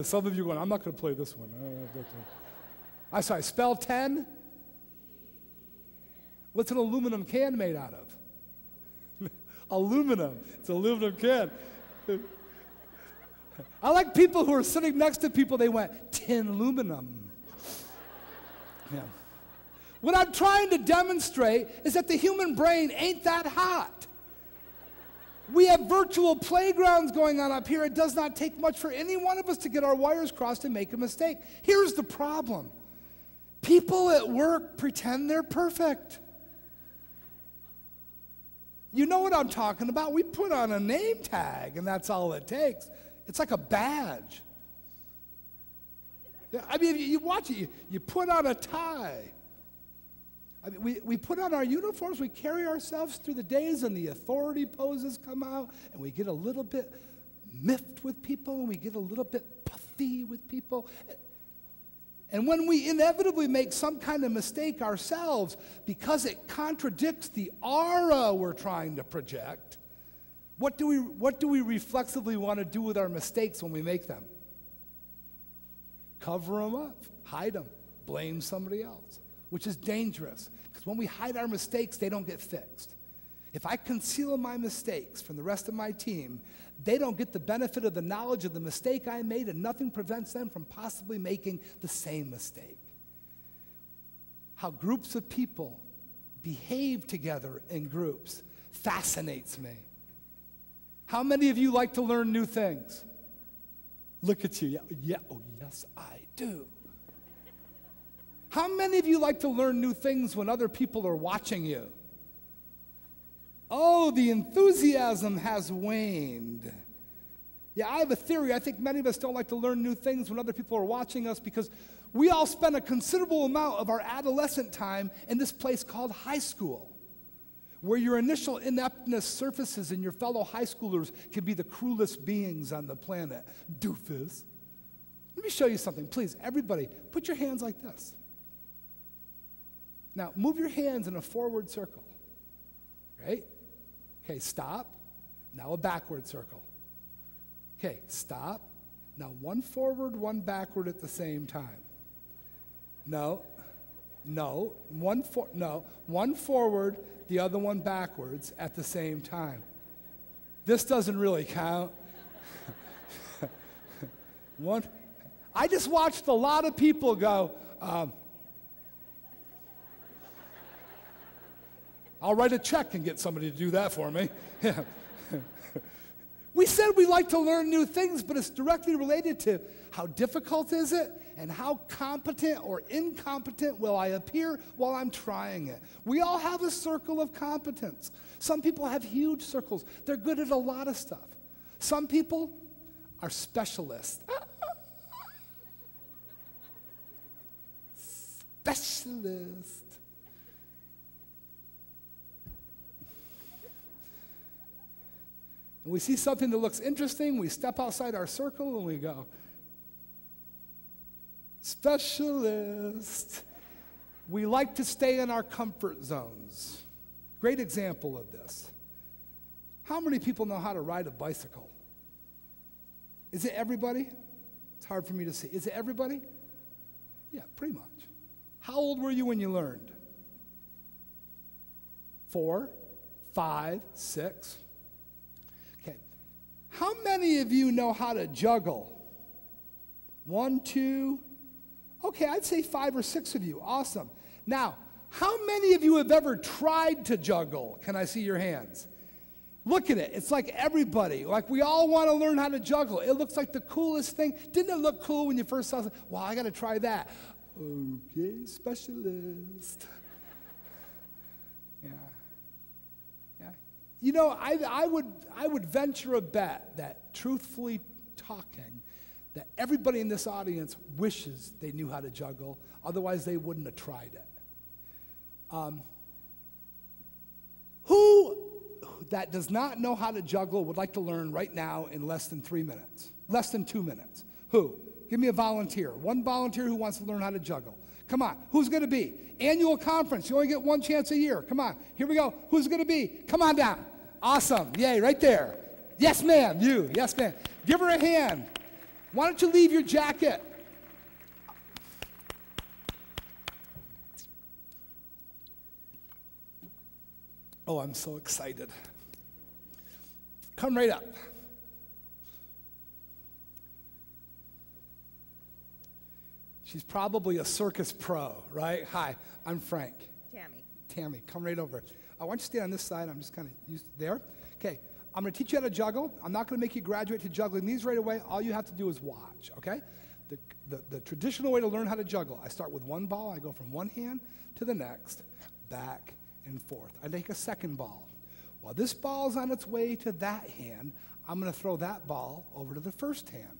Some of you are going, I'm not going to play this one. I'm sorry, spell 10. What's an aluminum can made out of? Aluminum. It's an aluminum can. I like people who are sitting next to people, they went, tin aluminum. Yeah. What I'm trying to demonstrate is that the human brain ain't that hot. We have virtual playgrounds going on up here. It does not take much for any one of us to get our wires crossed and make a mistake. Here's the problem. People at work pretend they're perfect. You know what I'm talking about? We put on a name tag, and that's all it takes. It's like a badge. I mean, you watch it, you put on a tie. I mean, we put on our uniforms, we carry ourselves through the days, and the authority poses come out, and we get a little bit miffed with people, and we get a little bit puffy with people. And when we inevitably make some kind of mistake ourselves, because it contradicts the aura we're trying to project, what do we reflexively want to do with our mistakes when we make them? Cover them up, hide them, blame somebody else, which is dangerous. Because when we hide our mistakes, they don't get fixed. If I conceal my mistakes from the rest of my team, they don't get the benefit of the knowledge of the mistake I made, and nothing prevents them from possibly making the same mistake. How groups of people behave together in groups fascinates me. How many of you like to learn new things? Look at you. Yeah. Oh, yes, I do. How many of you like to learn new things when other people are watching you? Oh, the enthusiasm has waned. Yeah, I have a theory. I think many of us don't like to learn new things when other people are watching us because we all spend a considerable amount of our adolescent time in this place called high school, where your initial ineptness surfaces and your fellow high schoolers can be the cruelest beings on the planet. Doofus. Let me show you something. Please, everybody, put your hands like this. Now, move your hands in a forward circle. Right? Okay, stop. Now a backward circle. Okay, stop. Now one forward, one backward at the same time. One forward, the other one backwards at the same time. This doesn't really count. I just watched a lot of people go, I'll write a check and get somebody to do that for me. Yeah. We said we like to learn new things, but it's directly related to how difficult is it and how competent or incompetent will I appear while I'm trying it. We all have a circle of competence. Some people have huge circles. They're good at a lot of stuff. Some people are specialists. Specialist. And we see something that looks interesting, we step outside our circle and we go, specialist. We like to stay in our comfort zones. Great example of this. How many people know how to ride a bicycle? Is it everybody? It's hard for me to see. Is it everybody? Yeah, pretty much. How old were you when you learned? 4, 5, 6. How many of you know how to juggle? 1, 2, okay, I'd say 5 or 6 of you. Awesome. Now, how many of you have ever tried to juggle? Can I see your hands? Look at it. It's like everybody. Like we all want to learn how to juggle. It looks like the coolest thing. Didn't it look cool when you first saw it? Wow, I got to try that. Okay, specialist. Yeah. You know, I would venture a bet that, truthfully talking, that everybody in this audience wishes they knew how to juggle, otherwise they wouldn't have tried it. Who that does not know how to juggle would like to learn right now in less than 3 minutes? Less than 2 minutes. Who? Give me a volunteer. One volunteer who wants to learn how to juggle. Come on, who's going to be? Annual conference, you only get one chance a year. Come on, here we go. Who's going to be? Come on down. Awesome, yay, right there. Yes, ma'am, you, yes, ma'am. Give her a hand. Why don't you leave your jacket? Oh, I'm so excited. Come right up. She's probably a circus pro, right? Hi, I'm Frank. Tammy, come right over. I want you to stay on this side. I'm just kind of used there. Okay, I'm going to teach you how to juggle. I'm not going to make you graduate to juggling these right away. All you have to do is watch, okay? The traditional way to learn how to juggle, I start with one ball. I go from one hand to the next, back and forth. I take a second ball. While this ball's on its way to that hand, I'm going to throw that ball over to the first hand.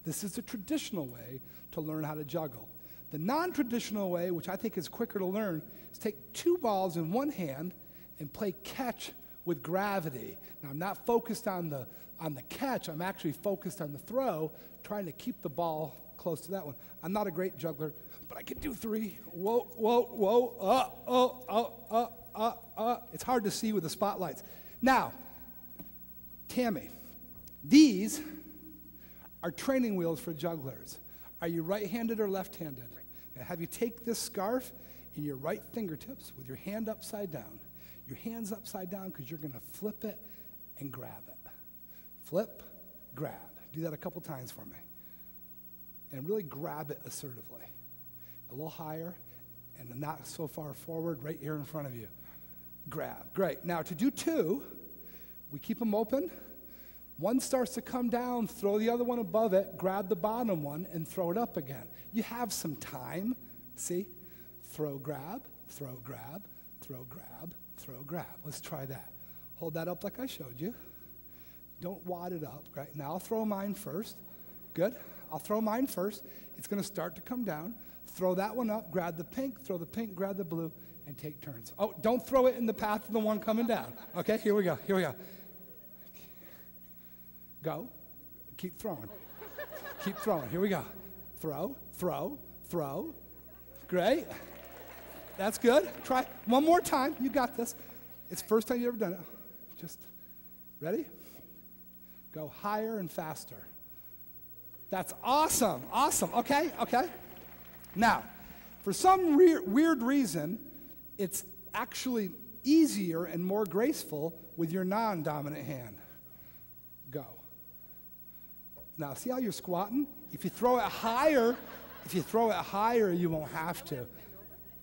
This is the traditional way to learn how to juggle. The non-traditional way, which I think is quicker to learn, is take two balls in one hand and play catch with gravity. Now, I'm not focused on the catch. I'm actually focused on the throw, trying to keep the ball close to that one. I'm not a great juggler, but I can do three. Whoa, whoa, whoa, It's hard to see with the spotlights. Now, Tammy, these are training wheels for jugglers. Are you right-handed or left-handed? Right. Now have you take this scarf in your right fingertips with your hand upside down. Your hand's upside down because you're going to flip it and grab it. Flip, grab. Do that a couple times for me. And really grab it assertively. A little higher and not so far forward, right here in front of you. Grab. Great. Now to do two, we keep them open. One starts to come down, throw the other one above it, grab the bottom one, and throw it up again. You have some time. See? Throw, grab, throw, grab, throw, grab, throw, grab. Let's try that. Hold that up like I showed you. Don't wad it up. Right? Now I'll throw mine first. Good. I'll throw mine first. It's going to start to come down. Throw that one up, grab the pink, throw the pink, grab the blue, and take turns. Oh, don't throw it in the path of the one coming down. Okay, here we go, here we go. Go. Keep throwing. Keep throwing. Here we go. Throw, throw, throw. Great. That's good. Try one more time. You got this. It's the first time you've ever done it. Just ready? Go higher and faster. That's awesome. Awesome. Okay, okay. Now, for some weird reason, it's actually easier and more graceful with your non-dominant hand. Go. Now, see how you're squatting? If you throw it higher, you won't have to.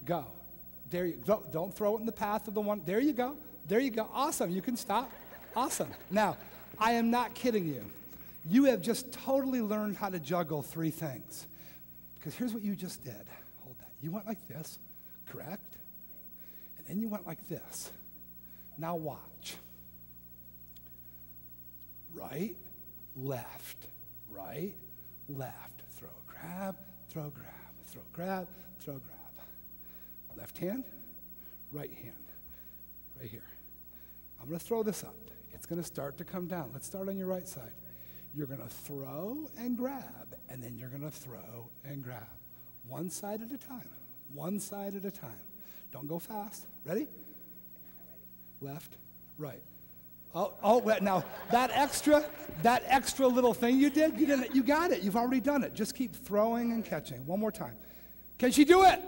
Go. There you go. Don't throw it in the path of the one. There you go. There you go. Awesome. You can stop. Awesome. Now, I am not kidding you. You have just totally learned how to juggle three things. Because here's what you just did. Hold that. You went like this, correct? And then you went like this. Now watch. Right, left, right, left. Throw, grab, throw, grab, throw, grab, throw, grab. Left hand, right hand. Right here. I'm going to throw this up. It's going to start to come down. Let's start on your right side. You're going to throw and grab, and then you're going to throw and grab. One side at a time. One side at a time. Don't go fast. Ready? Left, right. Oh, now that extra little thing you did, you got it. You've already done it. Just keep throwing and catching. One more time. Can she do it? Okay.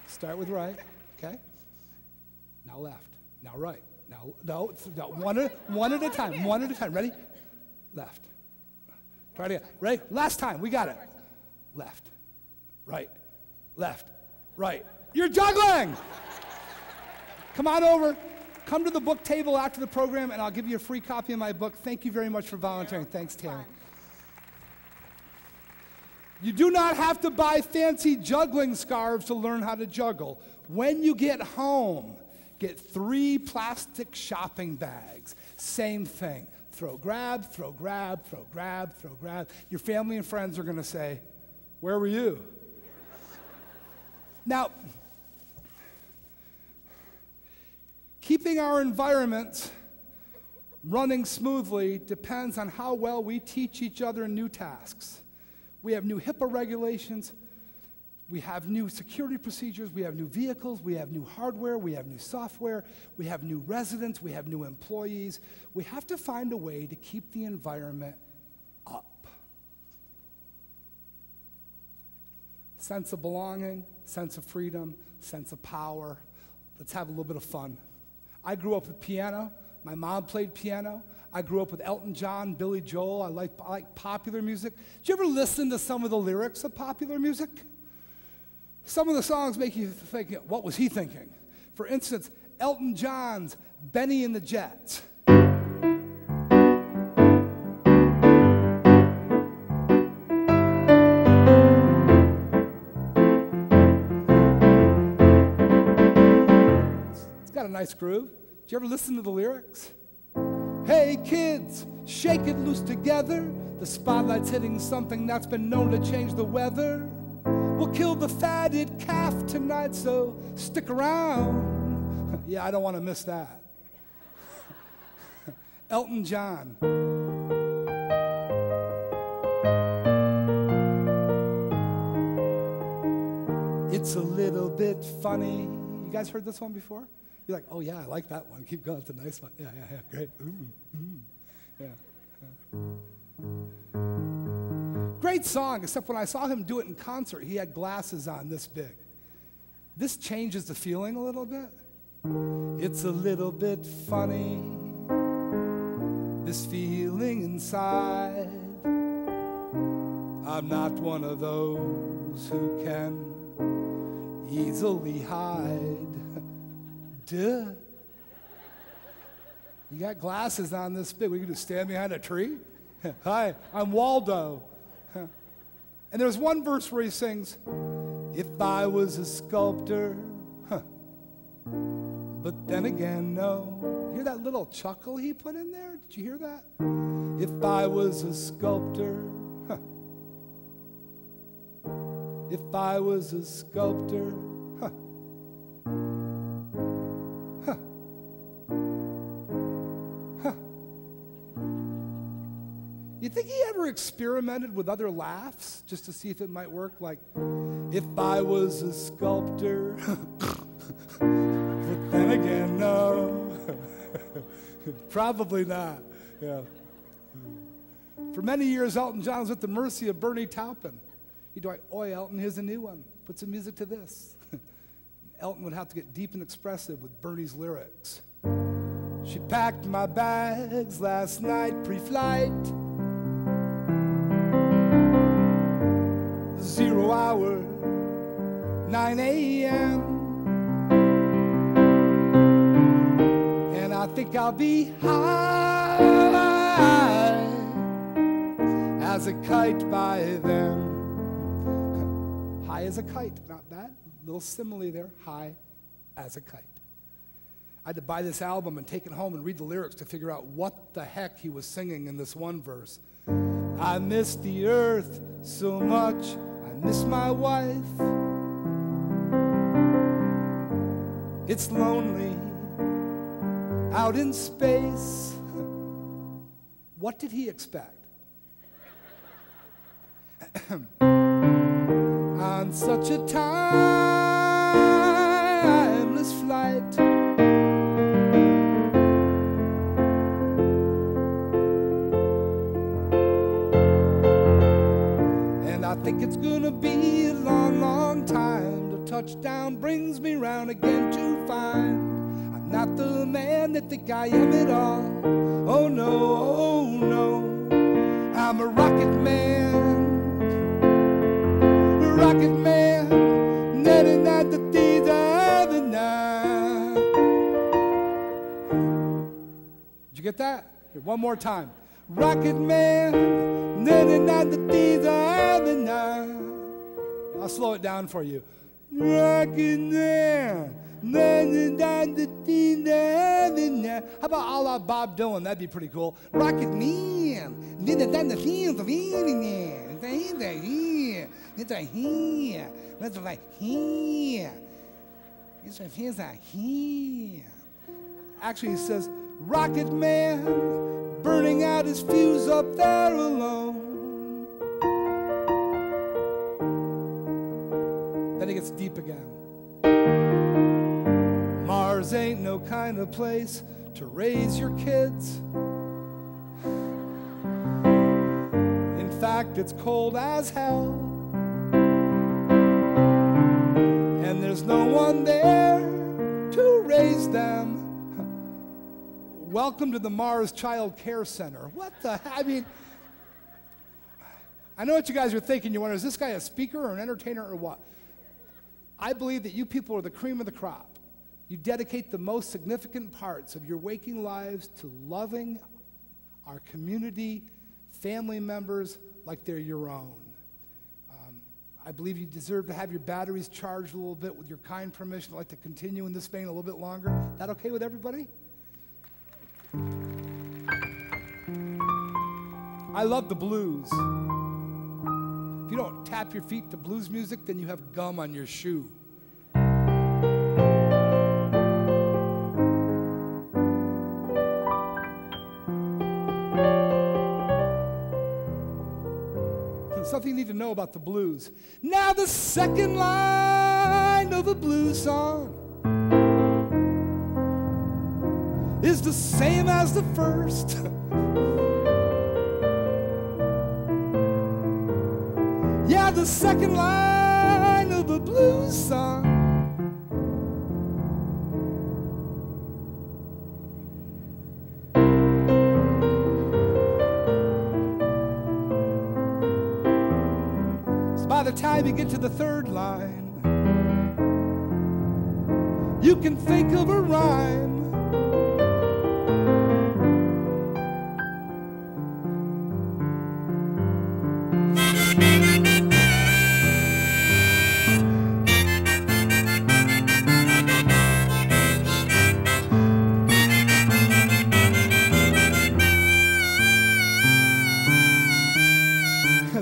Start with right. Okay. Now left. Now right. Now, no, one at a time. One at a time. Ready? Left. Try it again. Ready? Last time. We got it. Left. Right. Left. Right. You're juggling! Come on over. Come to the book table after the program, and I'll give you a free copy of my book. Thank you very much for volunteering. Thanks, Tammy. You do not have to buy fancy juggling scarves to learn how to juggle. When you get home, get 3 plastic shopping bags. Same thing. Throw, grab, throw, grab, throw, grab, throw, grab. Your family and friends are going to say, "Where were you?" Now, keeping our environments running smoothly depends on how well we teach each other new tasks. We have new HIPAA regulations. We have new security procedures, we have new vehicles, we have new hardware, we have new software, we have new residents, we have new employees. We have to find a way to keep the environment up. sense of belonging, sense of freedom, sense of power. Let's have a little bit of fun. I grew up with piano. My mom played piano. I grew up with Elton John, Billy Joel. I like popular music. Did you ever listen to some of the lyrics of popular music? Some of the songs make you think, what was he thinking? For instance, Elton John's Benny and the Jets. It's got a nice groove. Did you ever listen to the lyrics? Hey kids, shake it loose together. The spotlight's hitting something that's been known to change the weather. We'll kill the fatted calf tonight, so stick around. Yeah, I don't want to miss that. Elton John. It's a little bit funny. You guys heard this one before? You're like, oh yeah, I like that one. Keep going, it's a nice one. Yeah, great. Yeah. Great song, except when I saw him do it in concert, he had glasses on this big. This changes the feeling a little bit. It's a little bit funny, this feeling inside. I'm not one of those who can easily hide. Duh. You got glasses on this big. We can just stand behind a tree? Hi, I'm Waldo. And there's one verse where he sings, if I was a sculptor, but then again, no. Hear that little chuckle he put in there? Did you hear that? If I was a sculptor, if I was a sculptor, You think he ever experimented with other laughs just to see if it might work? Like, if I was a sculptor, but then again, no. Probably not. Yeah. For many years, Elton John was at the mercy of Bernie Taupin. He'd be like, oi, Elton, here's a new one. Put some music to this. Elton would have to get deep and expressive with Bernie's lyrics. She packed my bags last night pre-flight. 0 hour, 9 a.m. And I think I'll be high as a kite by then. High as a kite, not bad. Little simile there, high as a kite. I had to buy this album and take it home and read the lyrics to figure out what the heck he was singing in this one verse. I miss the earth so much, I miss my wife. It's lonely out in space. What did he expect? On such a timeless flight, and I think it's gonna be a long, long time till touchdown brings me round again to find I'm not the man that think I am at all. Oh no, oh no, I'm a rocket man. Rocket man, netting at the thieves of the night. Did you get that? Here, one more time. Rocket man, netting at the thieves of the night. I'll slow it down for you. Rocket man, netting at the thieves of the night. How about a la Bob Dylan? That'd be pretty cool. Rocket man, netting at the thieves of the night. It's a here. It's like here. It's a here. Actually, he says, rocket man, burning out his fuse up there alone. Then he gets deep again. Mars ain't no kind of place to raise your kids. In fact, it's cold as hell. and there's no one there to raise them. Welcome to the Mars Child Care Center. What the, I mean, I know what you guys are thinking. You wonder, is this guy a speaker or an entertainer or what? I believe that you people are the cream of the crop. You dedicate the most significant parts of your waking lives to loving our community, family members like they're your own. I believe you deserve to have your batteries charged a little bit. With your kind permission, I'd like to continue in this vein a little bit longer. That okay with everybody? I love the blues. If you don't tap your feet to blues music, then you have gum on your shoe. Something you need to know about the blues. Now the second line of a blues song is the same as the first. Yeah, the second line of a blues song by the time you get to the third line, you can think of a rhyme.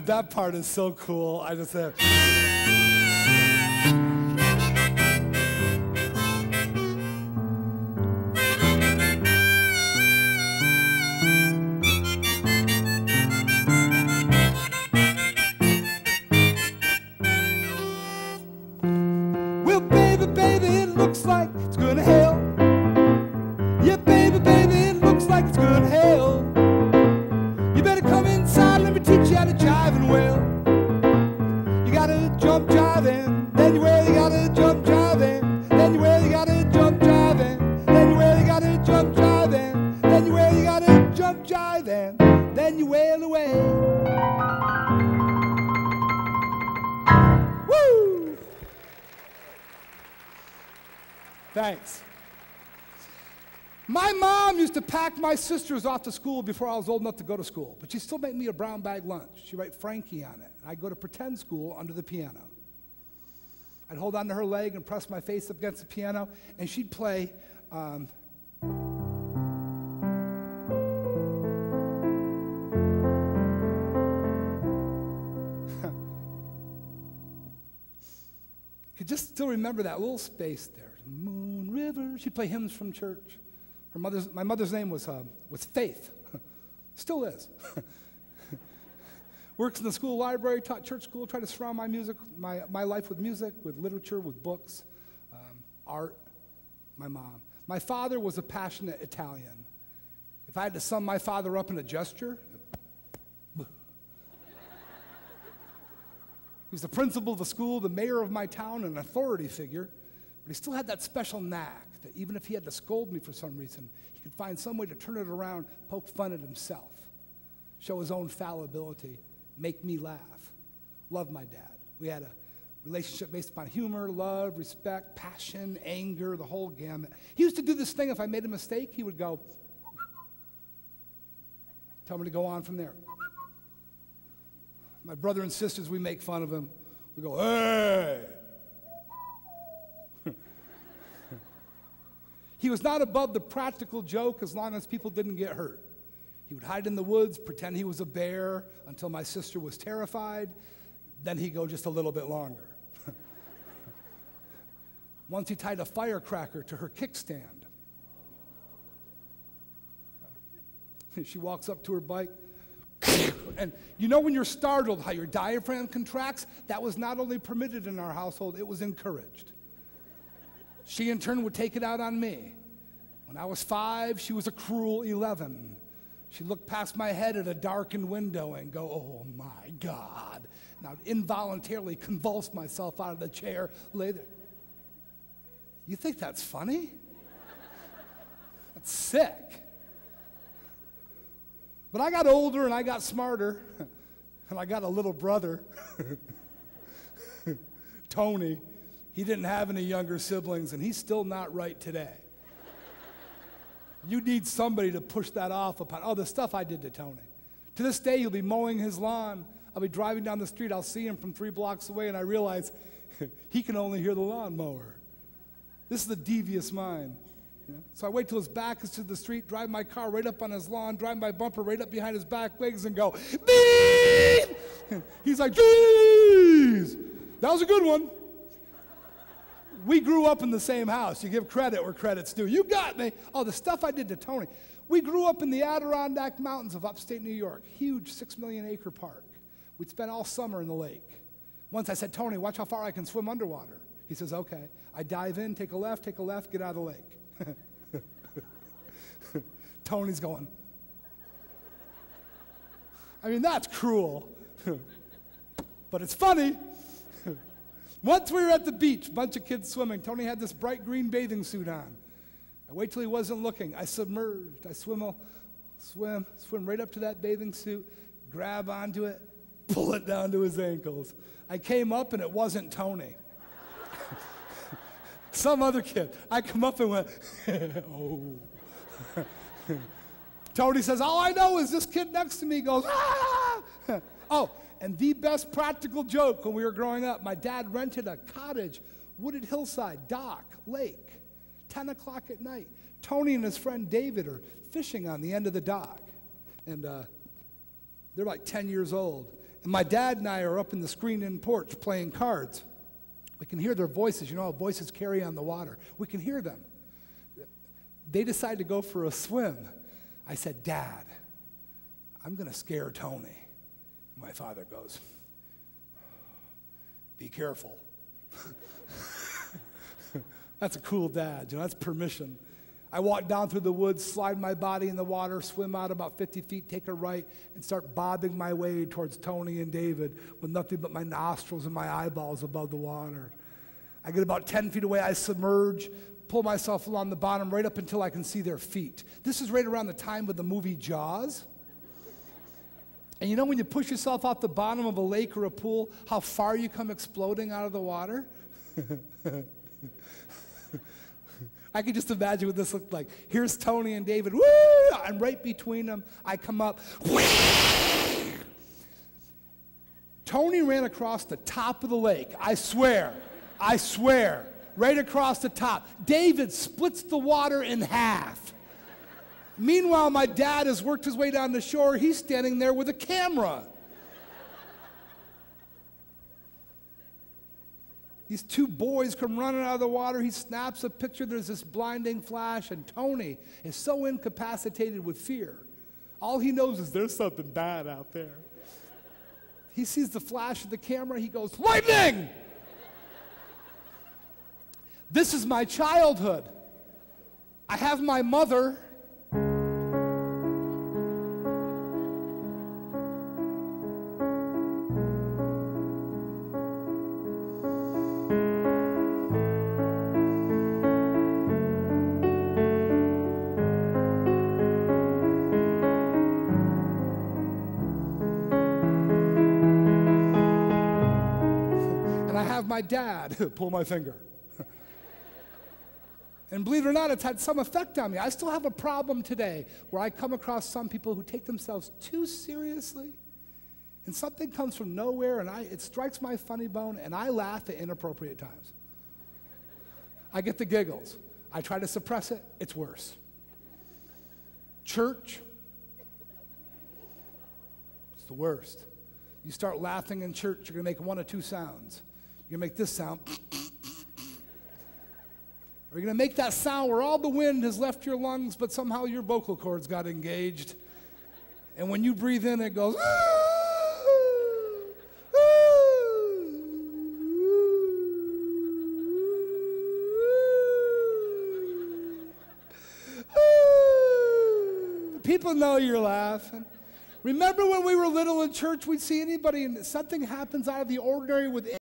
That part is so cool. I just have. Well, baby, baby, it looks like it's gonna hail. Yeah, baby, baby, it looks like it's gonna hail. You better come inside, let me teach you how to jive and wail. You gotta jump jiving, then you wail, you gotta jump jiving, then you wail, you gotta jump jiving, then you wail, you gotta jump jiving, then you wail, you gotta jump jiving, then you wail away. Woo! Thanks. My mom used to pack my sisters off to school before I was old enough to go to school, but she'd still make me a brown bag lunch. She'd write Frankie on it, and I'd go to pretend school under the piano. I'd hold onto her leg and press my face up against the piano, and she'd play, I could just still remember that little space there. Moon River. She'd play hymns from church. My mother's name was Faith. Still is. Works in the school library, taught church school, tried to surround my life with music, with literature, with books, art, my mom. My father was a passionate Italian. If I had to sum my father up in a gesture, he was the principal of the school, the mayor of my town, an authority figure, but he still had that special knack that even if he had to scold me for some reason, he could find some way to turn it around, poke fun at himself, show his own fallibility, make me laugh. Love my dad. We had a relationship based upon humor, love, respect, passion, anger, the whole gamut. He used to do this thing. If I made a mistake, he would go, tell me to go on from there. My brother and sisters, we make fun of him. We go, hey! He was not above the practical joke as long as people didn't get hurt. He would hide in the woods, pretend he was a bear until my sister was terrified. Then he'd go just a little bit longer. Once he tied a firecracker to her kickstand. She walks up to her bike. And you know when you're startled how your diaphragm contracts? That was not only permitted in our household, it was encouraged. She, in turn, would take it out on me. When I was 5, she was a cruel 11. She looked past my head at a darkened window and go, oh, my God. Now, involuntarily convulsed myself out of the chair, lay there. You think that's funny? That's sick. But I got older and I got smarter, and I got a little brother, Tony. He didn't have any younger siblings, and he's still not right today. You need somebody to push that off upon. Oh, the stuff I did to Tony. To this day, he'll be mowing his lawn. I'll be driving down the street. I'll see him from 3 blocks away, and I realize he can only hear the lawnmower. This is the devious mind. You know? So I wait till his back is to the street, drive my car right up on his lawn, drive my bumper right up behind his back legs, and go, beep! He's like, geez, that was a good one. We grew up in the same house. You give credit where credit's due. You got me. Oh, the stuff I did to Tony. We grew up in the Adirondack Mountains of upstate New York, huge 6 million acre park. We'd spend all summer in the lake. Once I said, Tony, watch how far I can swim underwater. He says, okay. I dive in, take a left, get out of the lake. Tony's going, I mean, that's cruel. But it's funny. Once we were at the beach, bunch of kids swimming. Tony had this bright green bathing suit on. I wait till he wasn't looking. I submerged. I swim right up to that bathing suit, grab onto it, pull it down to his ankles. I came up and it wasn't Tony. Some other kid. I come up and went, oh. Tony says, all I know is this kid next to me goes, ah! Oh, and the best practical joke when we were growing up, my dad rented a cottage, wooded hillside, dock, lake, 10 o'clock at night. Tony and his friend David are fishing on the end of the dock. And they're like 10 years old. And my dad and I are up in the screened-in porch playing cards. We can hear their voices. You know how voices carry on the water. We can hear them. They decide to go for a swim. I said, Dad, I'm going to scare Tony. My father goes, be careful. That's a cool dad, you know, that's permission. I walk down through the woods, slide my body in the water, swim out about 50 feet, take a right, and start bobbing my way towards Tony and David with nothing but my nostrils and my eyeballs above the water. I get about 10 feet away, I submerge, pull myself along the bottom right up until I can see their feet. This is right around the time of the movie Jaws. And you know when you push yourself off the bottom of a lake or a pool, how far you come exploding out of the water? I can just imagine what this looked like. Here's Tony and David. Woo! I'm right between them. I come up. Tony ran across the top of the lake. I swear. Right across the top. David splits the water in half. Meanwhile, my dad has worked his way down the shore. He's standing there with a camera. These 2 boys come running out of the water. He snaps a picture. There's this blinding flash, and Tony is so incapacitated with fear. All he knows is there's something bad out there. He sees the flash of the camera. He goes, lightning! This is my childhood. I have my mother. My dad pull my finger. And believe it or not, it's had some effect on me. I still have a problem today where I come across some people who take themselves too seriously, and something comes from nowhere, and it strikes my funny bone, and I laugh at inappropriate times. I get the giggles. I try to suppress it. It's worse. Church, it's the worst. You start laughing in church, you're going to make 1 of 2 sounds. You're going to make this sound. Or you're going to make that sound where all the wind has left your lungs, but somehow your vocal cords got engaged. And when you breathe in, it goes, people know you're laughing. Remember when we were little in church, we'd see anybody and something happens out of the ordinary with